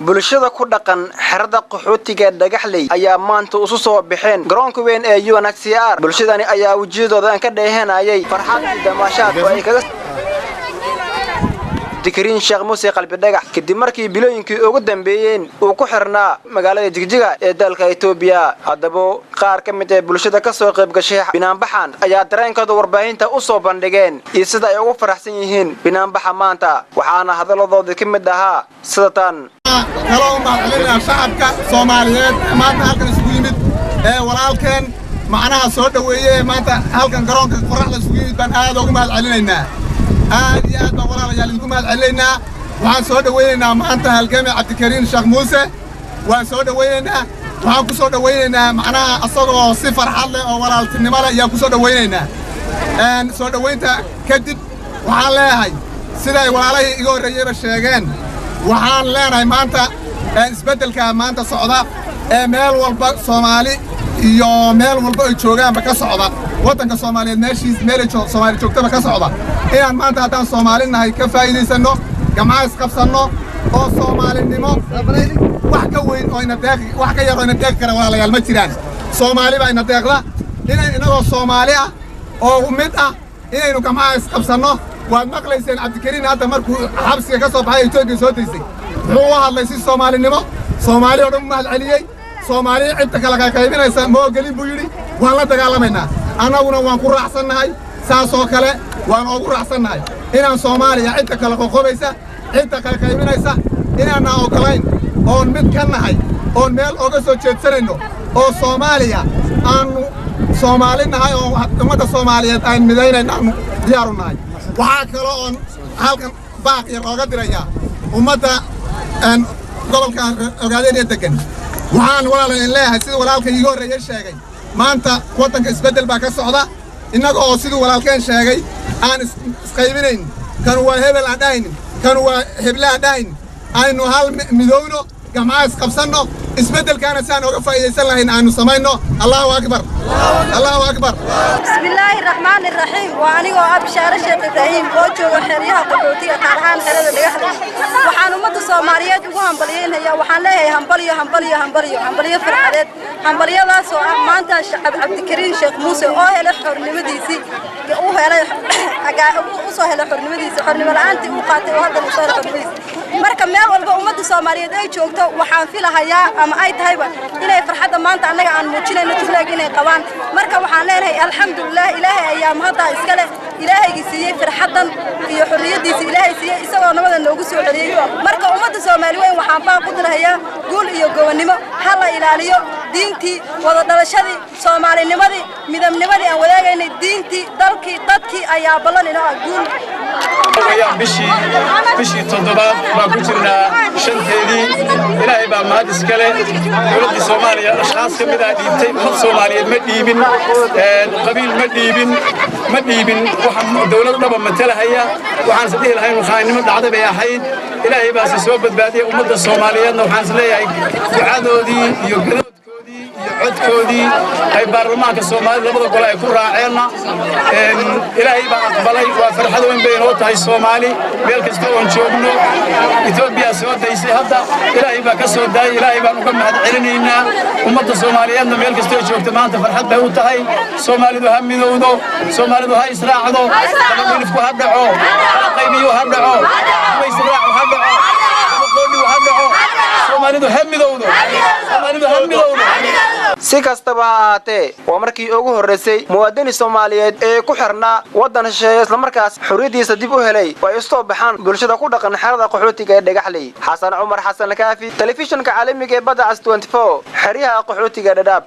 bulshada ku dhaqan xerada qaxootiga dhagaxley ayaa maanta u soo bixeen garoonka weyn ee UNHCR bulshadani ayaa wajidooda ka dheehanayay farxad iyo damaashaad oo ay kaga Dikrin Sheekh Muuse qalbi dhagax kadib markii bilooyinkii ugu dambeeyeen uu ku xirnaa magaalada Jigjiga ee dalka Itoobiya hadaba qaar ka mid ah bulshada ka soo qayb gashay binaanbaxan ayaa dareenkooda warbaahinta u soo bandhigeen iyo sida ay ugu faraxsan yihiin binaanbaxa maanta waxaana hadaladooda ka mid ahaa sidatan kaloo macalina shacabka Soomaaliyeed maanta halkan isugu yimid walaalkeen macnaha soo dhaweeyay maanta halkan garoonka qoraxda isugu yimid baan aad ugu mahadcelinaynaa aad iyo aad baan walaalayaal ugu mahadcelinaynaa waxaan soo dhaweynaynaa maanta halgamay Cabdikariin Sheekh Muuse waan soo dhaweynaynaa waxaan ku soo dhaweynaynaa macnaha asagoo si farxad leh oo walaaltinimo leh ayaa ku soo dhaweynaynaa soo dhaweynta kadib waxaan leeyahay sida ay walaalahii iga horeeyayba sheegeen waxaan leenahay maanta isbeddelka maanta socda ee meel walba Soomaali iyo meel walba ay joogaanba ka socda wadanka Soomaaliyeed meeshiis meel Soomaali joogtaba ka socda inaan maanta haddaan Soomaalinahay ka faa'iideysano gacmaha isqabsano oo Soomaalinimo wax ka weyn oo ina deeq wax ka yar oo ina deeq kara walaalayaal ma jiraan Soomaali baa ina deeqda inagoo Soomaali ah oo mid ah inaynu gacmaha isqabsano waad maqlayseen Cabdikariin hadda markuu xabsiga ka soo baxay Itoobiya soo deysay wuxuu u hadlay si Soomaalinimo Soomaali oo dhan mahadceliyay Soomaali inta kala qaybinaysa ma ogelin buu yiri waan la dagaalamayna anaguna waan ku raacsanahay saas oo kale waan ugu raacsanahay inaan Soomaaliya inta kala qoqobaysa inta kala qaybinaysa inaan ogolayn oo mid ka nahay oo meel uga soo jeedsanayno oo Soomaaliya aanu Soomaalinahay oo ummadda Soomaaliyeed ay midaynayno diyaar u nahay waxa kale oo halkan baaq yar ooga diraya ummadda gobolka ogaadeen degan waxaan walaaleen leeyahay sida walaalka iga horeeyay sheegay maanta wadanka isbedel baa ka socda inaga oo sidoo walaalkeen sheegay aan isqaybinayn kan waa hebel aan dhahayn kan waa hebel aan dhahayn aynu hal midowno gacmaha isqabsano isbedelkaana saan uga faa'iideysan lahayn aanu samayno Allahu akbar Allahu akbar Bismillahir Rahmanir Rahim wa aniga oo Abshaara Sheekh Ibrahim oo jooga xeryaha qaxootiga qaaraan xerada dhagaxda waxaan ummadda Soomaaliyeed ugu hambalyeynaya waxaan leeyahay hambaliyo farxadeed hambaliyadaas oo ah maanta Cabdikariin Sheekh Muuse oo helay xornimadiisii oo helay xornimo la'aantii uu qaatay oo hadda uu soo xornimadiisii marka meel walba ummadda Soomaaliyeed ay joogto waxaan filahayaa ama ay tahayba inay farxadda maanta anaga aan muujinayno tuulaag inay qabaan marka waxaan leenahay alxamdulillah ilaahay ayaa mahadda iska leh ilaahaygi siiyay farxaddan iyo xorriyadiisa ilaahay siiyay isagoo nabada noogu soo celiyay marka ummadda Soomaaliyeed waxaan baa ku dirayaa guul iyo gobonimo hala ilaaliyo diintii wada dhalashadii Soomaalinimadii midabnimadii aan wadaagaynay diintii dalkii dadkii ayaa ballan inoo guul bishii toddobaad baan ku jirnaa shanteedii ilaahay baa mahad iska leh dowladda Soomaaliya ashxaas ka mid ah dhiibtay ummad Soomaaliyeed ma dhiibin qabiil ma dhiibin waxa dowladda dhaba matalahaya waxaan sidii lahayn waxaanimo dhacday bay ahayd ilaahay baa soo badbaadiyay ummadda Soomaaliyeedna waxaan isleeyahay ducadoodii iyo gadaadkoodii iyo codkoodii ay baarlamaanka Soomaaliya labada gol ay ku raaceenna ilaahay baa aqbalay waa farxad weyn bay noo tahay Soomaali meel kasta oo joogno Itoobiya soo daysay hadda ilaahay baa ka soo daayay ilaahay baan uga mahadcelinaynaa ummadda Soomaaliyeedna meel kasta oo joogto maanta farxad bay u tahay Soomaalidu ha midowdo Soomaalidu ha israacdo dadku ha dhaco qaybiyo ha dhaco israac ha dhaco qooni ha dhaco Soomaalidu ha midowdo si kastaba ahaatee waa markii ugu horeysay muwaadini Soomaaliyeed ee ku xirnaa wadan shisheeye isla markaas xorriyadiisa dib u helay way soo baxaan bulshada ku dhaqan xerada qaxootiga ee Dhagaxley Xasan Cumar Xasan Kaafi telefishinka caalamiga ee Badda 24 xeryaha qaxootiga Dadaab